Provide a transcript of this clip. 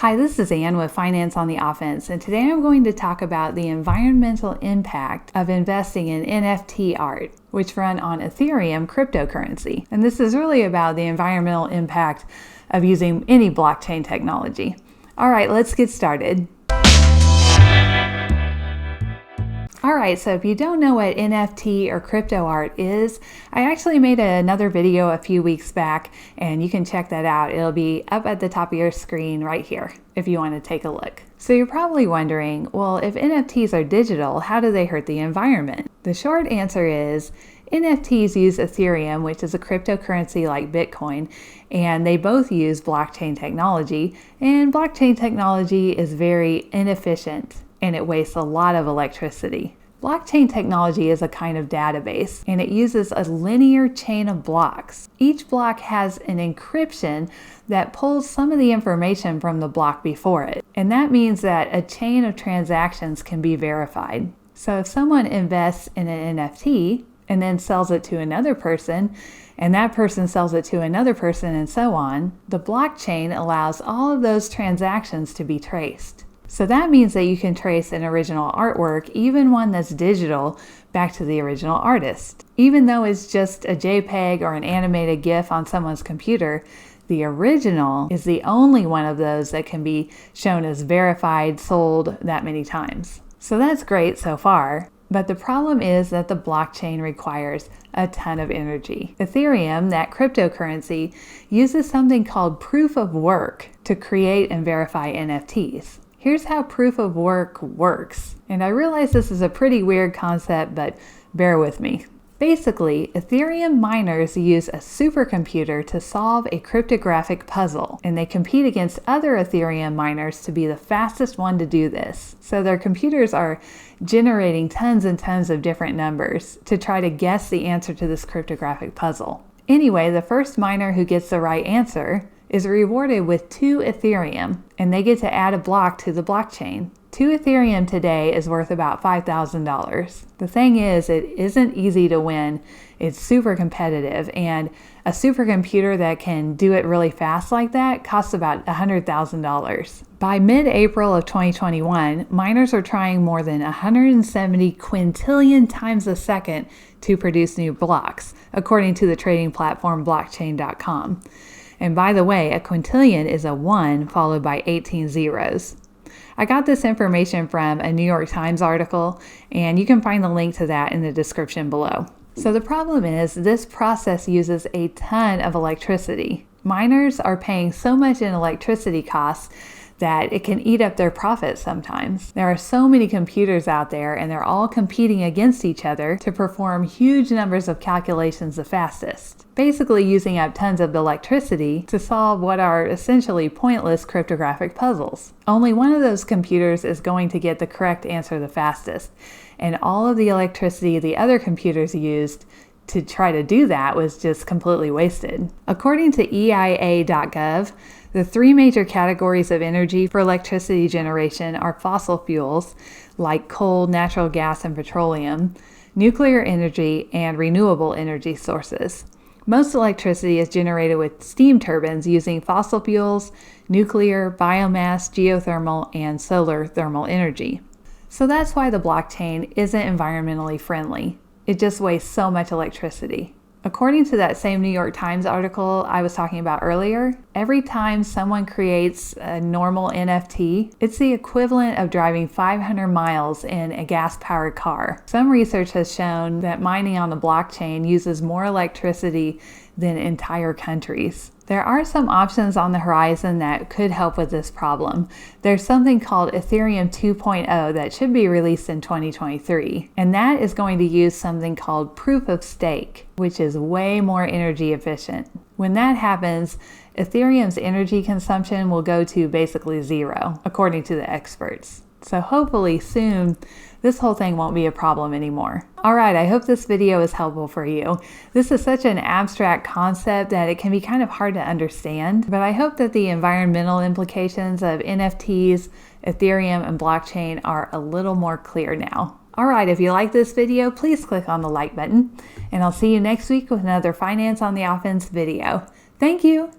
Hi, this is Ann with Finance on the Offense, and today I'm going to talk about the environmental impact of investing in NFT art, which run on Ethereum cryptocurrency. And this is really about the environmental impact of using any blockchain technology. All right, let's get started. Alright, so if you don't know what NFT or crypto art is, I actually made another video a few weeks back and you can check that out. It'll be up at the top of your screen right here if you want to take a look. So you're probably wondering, well, if NFTs are digital, how do they hurt the environment? The short answer is NFTs use Ethereum, which is a cryptocurrency like Bitcoin, and they both use blockchain technology, and blockchain technology is very inefficient and it wastes a lot of electricity. Blockchain technology is a kind of database, and it uses a linear chain of blocks. Each block has an encryption that pulls some of the information from the block before it, and that means that a chain of transactions can be verified. So if someone invests in an NFT and then sells it to another person, and that person sells it to another person and so on, the blockchain allows all of those transactions to be traced. So that means that you can trace an original artwork, even one that's digital, back to the original artist. Even though it's just a JPEG or an animated GIF on someone's computer, the original is the only one of those that can be shown as verified, sold that many times. So that's great so far. But the problem is that the blockchain requires a ton of energy. Ethereum, that cryptocurrency, uses something called proof of work to create and verify NFTs. Here's how proof of work works. And I realize this is a pretty weird concept, but bear with me. Basically, Ethereum miners use a supercomputer to solve a cryptographic puzzle, and they compete against other Ethereum miners to be the fastest one to do this. So their computers are generating tons and tons of different numbers to try to guess the answer to this cryptographic puzzle. Anyway, the first miner who gets the right answer is rewarded with 2 Ethereum, and they get to add a block to the blockchain. 2 Ethereum today is worth about $5,000. The thing is, it isn't easy to win. It's super competitive, and a supercomputer that can do it really fast like that costs about $100,000. By mid-April of 2021, miners are trying more than 170 quintillion times a second to produce new blocks, according to the trading platform blockchain.com. And by the way, a quintillion is a 1 followed by 18 zeros. I got this information from a New York Times article, and you can find the link to that in the description below. So the problem is this process uses a ton of electricity. Miners are paying so much in electricity costs that it can eat up their profits sometimes. There are so many computers out there, and they're all competing against each other to perform huge numbers of calculations the fastest, basically using up tons of electricity to solve what are essentially pointless cryptographic puzzles. Only one of those computers is going to get the correct answer the fastest, and all of the electricity the other computers used to try to do that was just completely wasted. According to EIA.gov, the 3 major categories of energy for electricity generation are fossil fuels like coal, natural gas, and petroleum, nuclear energy, and renewable energy sources. Most electricity is generated with steam turbines using fossil fuels, nuclear, biomass, geothermal, and solar thermal energy. So that's why the blockchain isn't environmentally friendly. It just wastes so much electricity. According to that same New York Times article I was talking about earlier, every time someone creates a normal NFT, it's the equivalent of driving 500 miles in a gas-powered car. Some research has shown that mining on the blockchain uses more electricity than entire countries. There are some options on the horizon that could help with this problem. There's something called Ethereum 2.0 that should be released in 2023, and that is going to use something called proof of stake, which is way more energy efficient. When that happens, Ethereum's energy consumption will go to basically 0, according to the experts. So hopefully soon, this whole thing won't be a problem anymore. Alright, I hope this video is helpful for you. This is such an abstract concept that it can be kind of hard to understand, but I hope that the environmental implications of NFTs, Ethereum, and blockchain are a little more clear now. Alright, if you like this video, please click on the like button, and I'll see you next week with another Finance on the Offense video. Thank you!